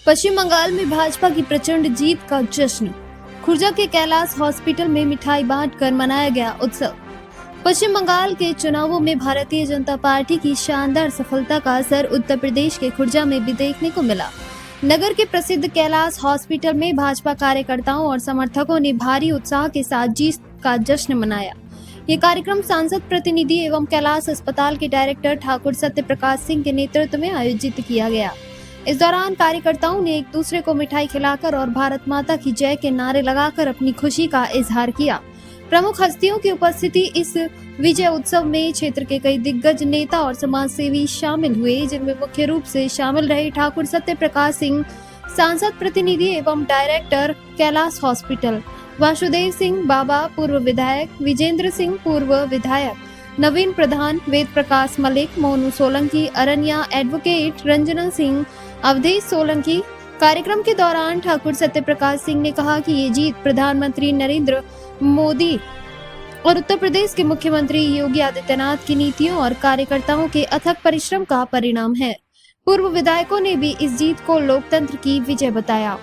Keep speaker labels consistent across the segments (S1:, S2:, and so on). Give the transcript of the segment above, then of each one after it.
S1: पश्चिम बंगाल में भाजपा की प्रचंड जीत का जश्न। खुर्जा के कैलाश हॉस्पिटल में मिठाई बांटकर मनाया गया उत्सव। पश्चिम बंगाल के चुनावों में भारतीय जनता पार्टी की शानदार सफलता का असर उत्तर प्रदेश के खुर्जा में भी देखने को मिला। नगर के प्रसिद्ध कैलाश हॉस्पिटल में भाजपा कार्यकर्ताओं और समर्थकों ने भारी उत्साह के साथ जीत का जश्न मनाया। ये कार्यक्रम सांसद प्रतिनिधि एवं कैलाश अस्पताल के डायरेक्टर ठाकुर सत्य प्रकाश सिंह के नेतृत्व में आयोजित किया गया। इस दौरान कार्यकर्ताओं ने एक दूसरे को मिठाई खिलाकर और भारत माता की जय के नारे लगाकर अपनी खुशी का इजहार किया। प्रमुख हस्तियों की उपस्थिति इस विजय उत्सव में क्षेत्र के कई दिग्गज नेता और समाज सेवी शामिल हुए, जिनमें मुख्य रूप से शामिल रहे ठाकुर सत्य प्रकाश सिंह, सांसद प्रतिनिधि एवं डायरेक्टर कैलाश हॉस्पिटल, वासुदेव सिंह बाबा पूर्व विधायक, विजेंद्र सिंह पूर्व विधायक, नवीन प्रधान, वेद प्रकाश मलिक, मोनू सोलंकी, अरनिया एडवोकेट, रंजना सिंह, अवधेश सोलंकी। कार्यक्रम के दौरान ठाकुर सत्य प्रकाश सिंह ने कहा कि ये जीत प्रधानमंत्री नरेंद्र मोदी और उत्तर प्रदेश के मुख्यमंत्री योगी आदित्यनाथ की नीतियों और कार्यकर्ताओं के अथक परिश्रम का परिणाम है। पूर्व विधायकों ने भी इस जीत को लोकतंत्र की विजय बताया।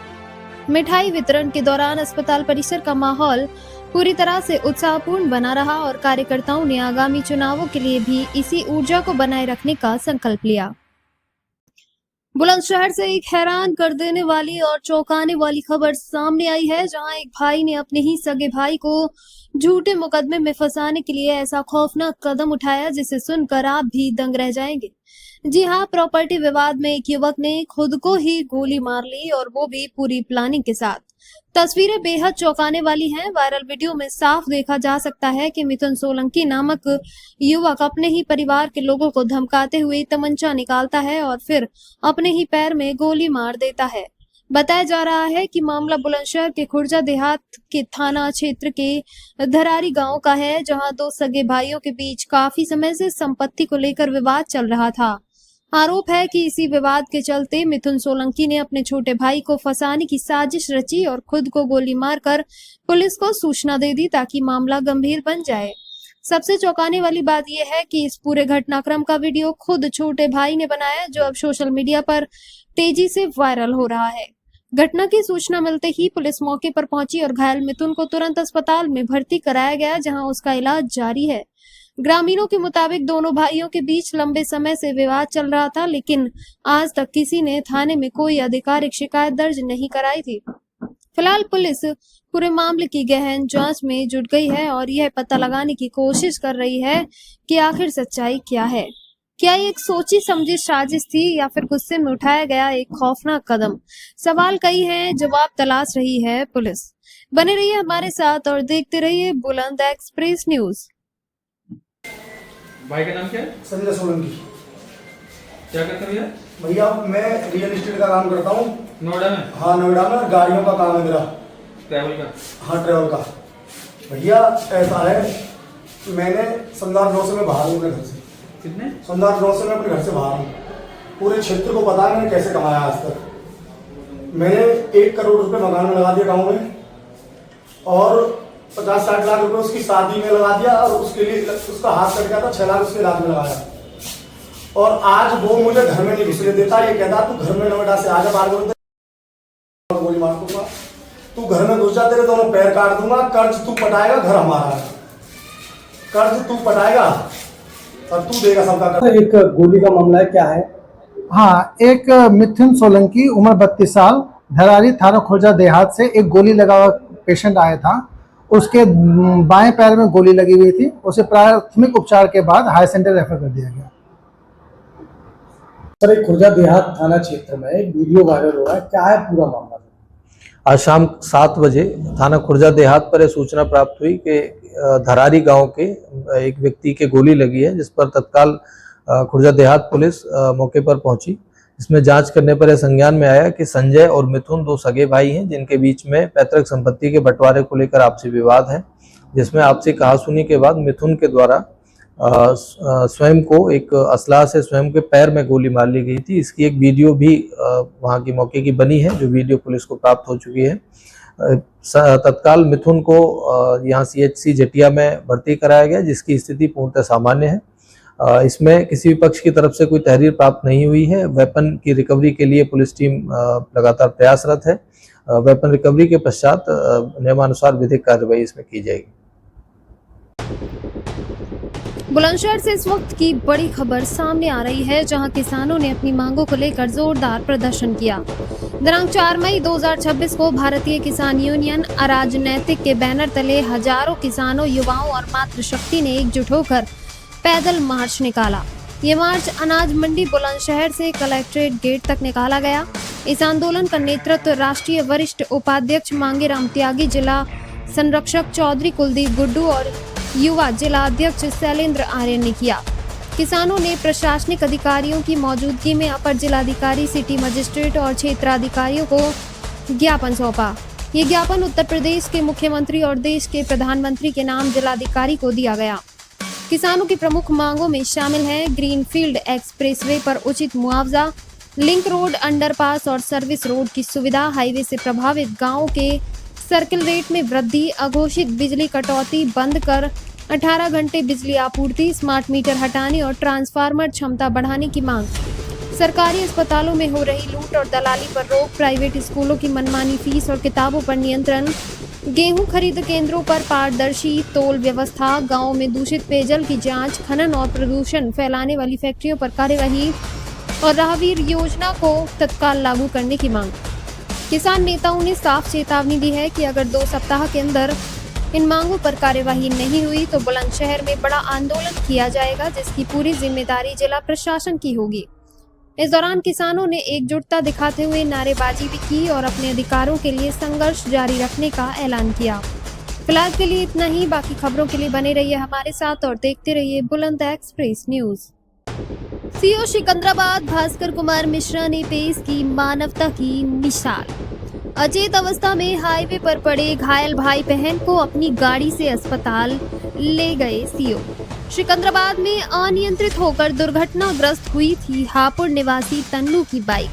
S1: मिठाई वितरण के दौरान अस्पताल परिसर का माहौल पूरी तरह से उत्साहपूर्ण बना रहा और कार्यकर्ताओं ने आगामी चुनावों के लिए भी इसी ऊर्जा को बनाए रखने का संकल्प लिया। बुलंदशहर से एक हैरान कर देने वाली और चौंकाने वाली खबर सामने आई है, जहां एक भाई ने अपने ही सगे भाई को झूठे मुकदमे में फंसाने के लिए ऐसा खौफनाक कदम उठाया जिसे सुनकर आप भी दंग रह जाएंगे। जी हां, प्रॉपर्टी विवाद में एक युवक ने खुद को ही गोली मार ली और वो भी पूरी प्लानिंग के साथ। तस्वीरें बेहद चौंकाने वाली हैं। वायरल वीडियो में साफ देखा जा सकता है कि मिथुन सोलंकी नामक युवक अपने ही परिवार के लोगों को धमकाते हुए तमंचा निकालता है और फिर अपने ही पैर में गोली मार देता है। बताया जा रहा है कि मामला बुलंदशहर के खुर्जा देहात के थाना क्षेत्र के धरारी गांव का है, जहां दो सगे भाइयों के बीच काफी समय से संपत्ति को लेकर विवाद चल रहा था। आरोप है कि इसी विवाद के चलते मिथुन सोलंकी ने अपने छोटे भाई को फंसाने की साजिश रची और खुद को गोली मारकर पुलिस को सूचना दे दी ताकि मामला गंभीर बन जाए। सबसे चौंकाने वाली बात यह है कि इस पूरे घटनाक्रम का वीडियो खुद छोटे भाई ने बनाया, जो अब सोशल मीडिया पर तेजी से वायरल हो रहा है। घटना की सूचना मिलते ही पुलिस मौके पर पहुंची और घायल मिथुन को तुरंत अस्पताल में भर्ती कराया गया, जहां उसका इलाज जारी है। ग्रामीणों के मुताबिक दोनों भाइयों के बीच लंबे समय से विवाद चल रहा था, लेकिन आज तक किसी ने थाने में कोई आधिकारिक शिकायत दर्ज नहीं कराई थी। फिलहाल पुलिस पूरे मामले की गहन जांच में जुट गई है और यह पता लगाने की कोशिश कर रही है कि आखिर सच्चाई क्या है। क्या ये एक सोची समझी साजिश थी या फिर गुस्से में उठाया गया एक खौफनाक कदम? सवाल कई हैं, जवाब तलाश रही है पुलिस। बने रहिए हमारे साथ और देखते रहिए बुलंद एक्सप्रेस न्यूज।
S2: भाई का नाम क्या है?
S3: संजय सोलंकी।
S2: क्या करते भैया?
S3: भैया मैं रियल एस्टेट का काम करता हूँ
S2: नोएडा में।
S3: हाँ, नोएडा में गाड़ियों का काम है मेरा।
S2: ट्रैवल का?
S3: हाँ, ट्रैवल का। भैया ऐसा है, मैंने संदार 9 से मैं बाहर हूँ अपने घर से।
S2: कितने?
S3: संदार 9 से मैं अपने घर से बाहर हूँ। पूरे क्षेत्र को पता है मैंने कैसे कमाया आज तक। मैंने 1 करोड़ रुपए मकान में लगा दिया गाँव में और 50-60 लाख रुपए उसकी शादी में लगा दिया और उसके लिए उसका हाथ कट गया था, 6 लाख उसके इलाज में लगाया। और आज वो मुझे घर में नहीं घुसने देता। ये कहता तू घर में नोएडा से आजा, बाहर गोली मार दूंगा, तू घर में घुस जा, तेरे दोनों पैर काट दूंगा, कर्ज तू पटाएगा, घर हमारा है, कर्ज तू पटाएगा और तू देगा सबका कर्ज।
S4: एक गोली का मामला है, क्या है? हाँ, एक मिथुन सोलंकी उम्र 32 साल, धरारी थाना खुर्जा देहात से एक गोली लगा हुआ पेशेंट आया था। उसके बाएं पैर में गोली लगी हुई थी। उसे प्राथमिक उपचार के बाद हाई सेंटर रेफर कर दिया गया।
S5: सर, एक खुर्जा देहात थाना क्षेत्र में एक वीडियो वायरल हो रहा है, क्या है पूरा मामला?
S6: आज शाम 7 बजे थाना खुर्जा देहात पर सूचना प्राप्त हुई कि धरारी गांव के एक व्यक्ति के गोली लगी है, जिस पर तत्काल खुर्जा देहात पुलिस मौके पर पहुंची। इसमें जांच करने पर यह संज्ञान में आया कि संजय और मिथुन 2 सगे भाई हैं, जिनके बीच में पैतृक संपत्ति के बंटवारे को लेकर आपसी विवाद है, जिसमें आपसी कहासुनी के बाद मिथुन के द्वारा स्वयं को एक असलाह से स्वयं के पैर में गोली मार ली गई थी। इसकी एक वीडियो भी वहां की मौके की बनी है, जो वीडियो पुलिस को प्राप्त हो चुकी है। तत्काल मिथुन को यहाँ CHC जटिया में भर्ती कराया गया, जिसकी स्थिति पूर्णतः सामान्य है। इसमें किसी भी पक्ष की तरफ से कोई तहरीर प्राप्त नहीं हुई है। वेपन की रिकवरी के लिए पुलिस टीम लगातार प्रयासरत है। वेपन रिकवरी के पश्चात नियमानुसार विधिक कार्रवाई इसमें की जाएगी।
S1: बुलंदशहर से इस वक्त की बड़ी खबर सामने आ रही है, जहां किसानों ने अपनी मांगों को लेकर जोरदार प्रदर्शन किया। दिनांक 4 मई 2026 को भारतीय किसान यूनियन अराजनैतिक के बैनर तले हजारों किसानों, युवाओं और मातृशक्ति ने एकजुट होकर पैदल मार्च निकाला। ये मार्च अनाज मंडी बुलंदशहर से कलेक्ट्रेट गेट तक निकाला गया। इस आंदोलन का नेतृत्व राष्ट्रीय वरिष्ठ उपाध्यक्ष मांगेराम त्यागी, जिला संरक्षक चौधरी कुलदीप गुड्डू और युवा जिला अध्यक्ष शैलेंद्र आर्य ने किया। किसानों ने प्रशासनिक अधिकारियों की मौजूदगी में अपर जिलाधिकारी, सिटी मजिस्ट्रेट और क्षेत्राधिकारियों को ज्ञापन सौंपा। ये ज्ञापन उत्तर प्रदेश के मुख्यमंत्री और देश के प्रधानमंत्री के नाम जिलाधिकारी को दिया गया। किसानों की प्रमुख मांगों में शामिल हैं ग्रीनफील्ड एक्सप्रेसवे पर उचित मुआवजा, लिंक रोड, अंडरपास और सर्विस रोड की सुविधा, हाईवे से प्रभावित गाँवों के सर्किल रेट में वृद्धि, अघोषित बिजली कटौती बंद कर 18 घंटे बिजली आपूर्ति, स्मार्ट मीटर हटाने और ट्रांसफार्मर क्षमता बढ़ाने की मांग। सरकारी अस्पतालों में हो रही लूट और दलाली पर रोक, प्राइवेट स्कूलों की मनमानी फीस और किताबों पर नियंत्रण, गेहूं खरीद केंद्रों पर पारदर्शी तोल व्यवस्था, गाँव में दूषित पेयजल की जाँच, खनन और प्रदूषण फैलाने वाली फैक्ट्रियों पर कार्यवाही और राहगीर योजना को तत्काल लागू करने की मांग। किसान नेताओं ने साफ चेतावनी दी है कि अगर 2 सप्ताह के अंदर इन मांगों पर कार्यवाही नहीं हुई तो बुलंदशहर में बड़ा आंदोलन किया जाएगा, जिसकी पूरी जिम्मेदारी जिला प्रशासन की होगी। इस दौरान किसानों ने एकजुटता दिखाते हुए नारेबाजी भी की और अपने अधिकारों के लिए संघर्ष जारी रखने का ऐलान किया। फिलहाल के लिए इतना ही। बाकी खबरों के लिए बने रहिए हमारे साथ और देखते रहिए बुलंद express news. CO Secunderabad Bhaskar Kumar Mishra ने पेश की मानवता की मिसाल। अचेत अवस्था में हाईवे पर पड़े घायल भाई बहन को अपनी गाड़ी से अस्पताल ले गए सीओ। सिकंदराबाद में अनियंत्रित होकर दुर्घटनाग्रस्त हुई थी हापुड़ निवासी तन्नू की बाइक।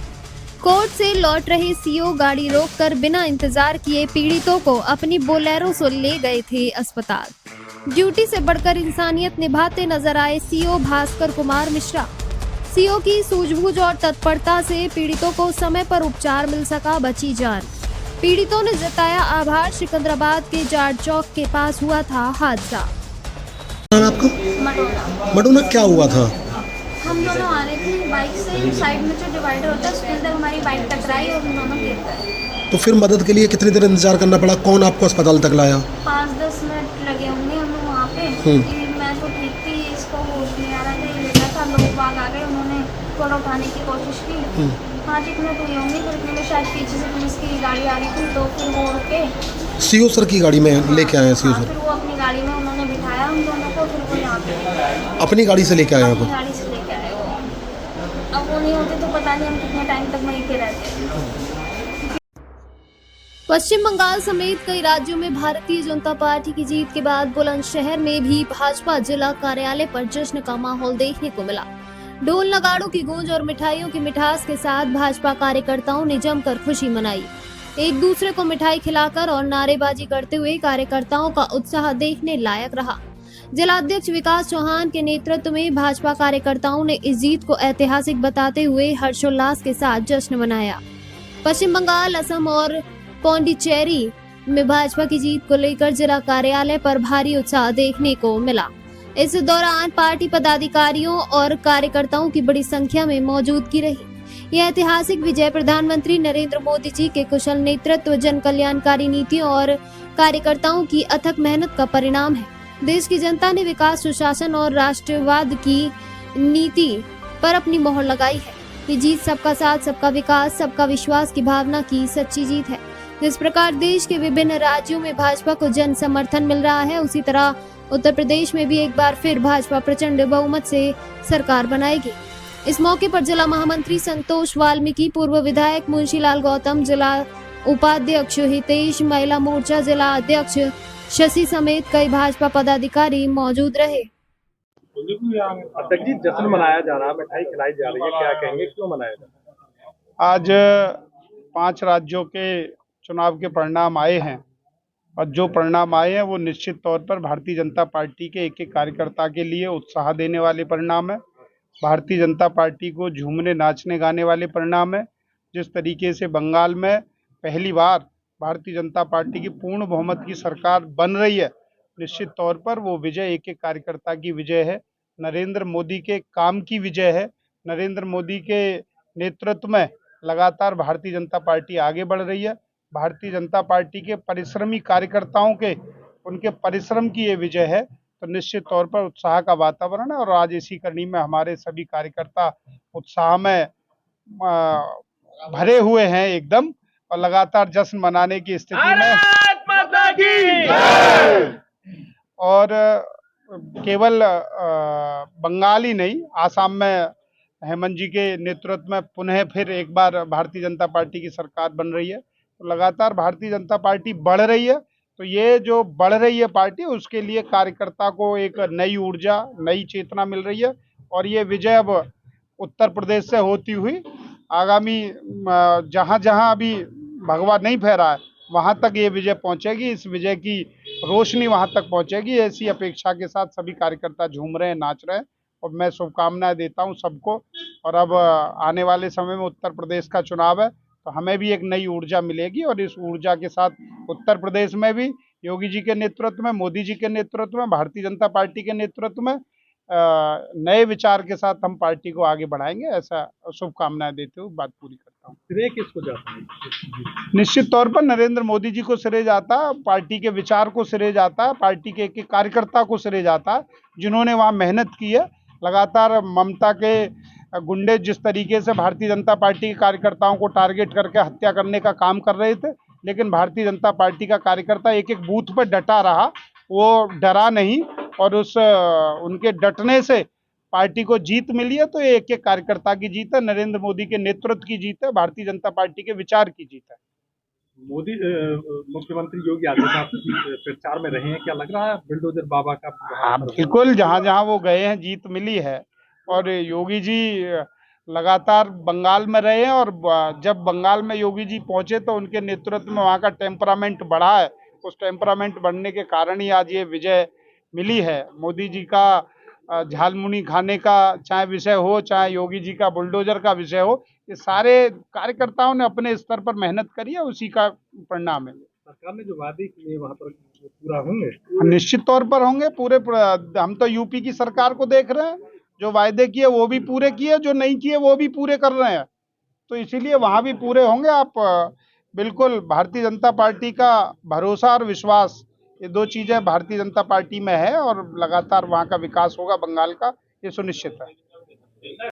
S1: कोर्ट से लौट रहे सीओ गाड़ी रोककर बिना इंतजार किए पीड़ितों को अपनी बोलेरो से ले गए थे अस्पताल। ड्यूटी से बढ़कर इंसानियत निभाते नजर आए सीओ भास्कर कुमार मिश्रा। सीओ की सूझबूझ और तत्परता से पीड़ितों को समय पर उपचार मिल सका, बची जान। पीड़ितों ने जताया आभार। सिकंदराबाद के जाट चौक के पास हुआ था हादसा।
S7: नाम आपका? मडोना, क्या हुआ था?
S8: हम दोनों आ रहे थे बाइक से, साइड में जो डिवाइडर होता है उसके अंदर हमारी बाइक टकराई और हम दोनों गिर गए।
S7: तो फिर मदद के लिए कितनी देर इंतजार करना पड़ा? कौन आपको अस्पताल तक लाया?
S8: 5-10 मिनट लगे होंगे हमें वहाँ पे। मैं तो ठीक थी, इसको होश नहीं आ रहा था, ये लेटा था, लोग बाग आ गए, उन्होंने थोड़ा उठाने की कोशिश की। 5 मिनट हुई होंगी, फिर इतने में शायद पीछे से पुलिस की गाड़ी आ रही थी, तो फिर वो रुके।
S7: सीओ सर की गाड़ी में लेके आए? सीओ सर
S8: फिर वो अपनी गाड़ी में उन्होंने बिठाया हम दोनों को, फिर वो यहाँ पे
S7: अपनी गाड़ी से लेके आए
S8: अपनी
S7: आपको?
S8: गाड़ी से लेके आए वो। अब वो नहीं होते तो पता नहीं हम कितने टाइम तक वहीं पे रहते।
S1: पश्चिम बंगाल समेत कई राज्यों में भारतीय जनता पार्टी की जीत के बाद बुलंदशहर में भी भाजपा जिला कार्यालय पर जश्न का माहौल देखने को मिला। ढोल नगाड़ों की गूंज और मिठाइयों की मिठास के साथ भाजपा कार्यकर्ताओं ने जमकर खुशी मनाई। एक दूसरे को मिठाई खिलाकर और नारेबाजी करते हुए कार्यकर्ताओं का उत्साह देखने लायक रहा। जिला अध्यक्ष विकास चौहान के नेतृत्व में भाजपा कार्यकर्ताओं ने इस जीत को ऐतिहासिक बताते हुए हर्षोल्लास के साथ जश्न मनाया। पश्चिम बंगाल, असम और पौंडीचेरी में भाजपा की जीत को लेकर जिला कार्यालय पर भारी उत्साह देखने को मिला। इस दौरान पार्टी पदाधिकारियों और कार्यकर्ताओं की बड़ी संख्या में मौजूदगी रही। यह ऐतिहासिक विजय प्रधानमंत्री नरेंद्र मोदी जी के कुशल नेतृत्व, जन कल्याणकारी नीतियों और कार्यकर्ताओं की अथक मेहनत का परिणाम है। देश की जनता ने विकास, सुशासन और राष्ट्रवाद की नीति पर अपनी मोहर लगाई है। ये जीत सबका साथ, सबका विकास, सबका विश्वास की भावना की सच्ची जीत है। जिस प्रकार देश के विभिन्न राज्यों में भाजपा को जन समर्थन मिल रहा है, उसी तरह उत्तर प्रदेश में भी एक बार फिर भाजपा प्रचंड बहुमत से सरकार बनाएगी। इस मौके पर जिला महामंत्री संतोष वाल्मीकि, पूर्व विधायक मुंशीलाल गौतम, जिला उपाध्यक्ष हितेश, महिला मोर्चा जिला अध्यक्ष शशि समेत कई भाजपा पदाधिकारी मौजूद रहे।
S9: अध्यक्ष जी, जश्न मनाया जा रहा है, मिठाई खिलाई जा रही है, क्या कहेंगे, क्यों मनाया जा रहा है?
S10: आज 5 राज्यों के चुनाव के परिणाम आए हैं और जो परिणाम आए हैं वो निश्चित तौर पर भारतीय जनता पार्टी के एक एक कार्यकर्ता के लिए उत्साह देने वाले परिणाम है। भारतीय जनता पार्टी को झूमने नाचने गाने वाले परिणाम है। जिस तरीके से बंगाल में पहली बार भारतीय जनता पार्टी की पूर्ण बहुमत की सरकार बन रही है, निश्चित तौर पर वो विजय एक एक कार्यकर्ता की विजय है, नरेंद्र मोदी के काम की विजय है। नरेंद्र मोदी के नेतृत्व में लगातार भारतीय जनता पार्टी आगे बढ़ रही है। भारतीय जनता पार्टी के परिश्रमी कार्यकर्ताओं के उनके परिश्रम की ये विजय है। तो निश्चित तौर पर उत्साह का वातावरण है और आज इसी कड़ी में हमारे सभी कार्यकर्ता उत्साह में भरे हुए हैं एकदम, और लगातार जश्न मनाने की स्थिति में। और केवल बंगाल ही नहीं, आसाम में हेमंत जी के नेतृत्व में पुनः फिर एक बार भारतीय जनता पार्टी की सरकार बन रही है। तो लगातार भारतीय जनता पार्टी बढ़ रही है। तो ये जो बढ़ रही है पार्टी, उसके लिए कार्यकर्ता को एक नई ऊर्जा, नई चेतना मिल रही है। और ये विजय अब उत्तर प्रदेश से होती हुई आगामी जहाँ जहाँ अभी भगवा नहीं फहरा है वहाँ तक ये विजय पहुँचेगी। इस विजय की रोशनी वहाँ तक पहुँचेगी, ऐसी अपेक्षा के साथ सभी कार्यकर्ता झूम रहे हैं, नाच रहे हैं। और मैं शुभकामनाएं देता हूं सबको। और अब आने वाले समय में उत्तर प्रदेश का चुनाव है, तो हमें भी एक नई ऊर्जा मिलेगी। और इस ऊर्जा के साथ उत्तर प्रदेश में भी योगी जी के नेतृत्व में, मोदी जी के नेतृत्व में, भारतीय जनता पार्टी के नेतृत्व में नए विचार के साथ हम पार्टी को आगे बढ़ाएंगे। ऐसा शुभकामनाएं देते हुए बात पूरी करता हूँ।
S9: श्रेय किसको जाता है?
S10: निश्चित तौर पर नरेंद्र मोदी जी को श्रेय जाता है, पार्टी के विचार को श्रेय जाता है, पार्टी के एक कार्यकर्ता को श्रेय जाता है, जिन्होंने वहाँ मेहनत की है। लगातार ममता के गुंडे जिस तरीके से भारतीय जनता पार्टी के कार्यकर्ताओं को टारगेट करके हत्या करने का काम कर रहे थे, लेकिन भारतीय जनता पार्टी का कार्यकर्ता एक एक बूथ पर डटा रहा, वो डरा नहीं। और उनके डटने से पार्टी को जीत मिली है। तो ये एक एक कार्यकर्ता की जीत है, नरेंद्र मोदी के नेतृत्व की जीत है, भारतीय जनता पार्टी के विचार की जीत है।
S9: मोदी मुख्यमंत्री योगी आदित्यनाथ प्रचार में रहे हैं, क्या लग रहा है बुलडोजर बाबा का?
S10: हाँ बिल्कुल, जहाँ जहाँ वो गए हैं जीत मिली है। और योगी जी लगातार बंगाल में रहे हैं, और जब बंगाल में योगी जी पहुंचे तो उनके नेतृत्व में वहाँ का टेम्परामेंट बढ़ा है। उस टेम्परामेंट बढ़ने के कारण ही आज ये विजय मिली है। मोदी जी का झालमुनी खाने का चाहे विषय हो, चाहे योगी जी का बुलडोजर का विषय हो, ये सारे कार्यकर्ताओं ने अपने स्तर पर मेहनत करी है, उसी का परिणाम है।
S9: सरकार ने जो वादे किए वहाँ पर पूरा होंगे?
S10: निश्चित तौर पर होंगे पूरे। हम तो यूपी की सरकार को देख रहे हैं, जो वायदे किए वो भी पूरे किए, जो नहीं किए वो भी पूरे कर रहे हैं। तो इसीलिए वहाँ भी पूरे होंगे। आप बिल्कुल, भारतीय जनता पार्टी का भरोसा और विश्वास, ये दो चीजें भारतीय जनता पार्टी में है, और लगातार वहाँ का विकास होगा बंगाल का, ये सुनिश्चित है।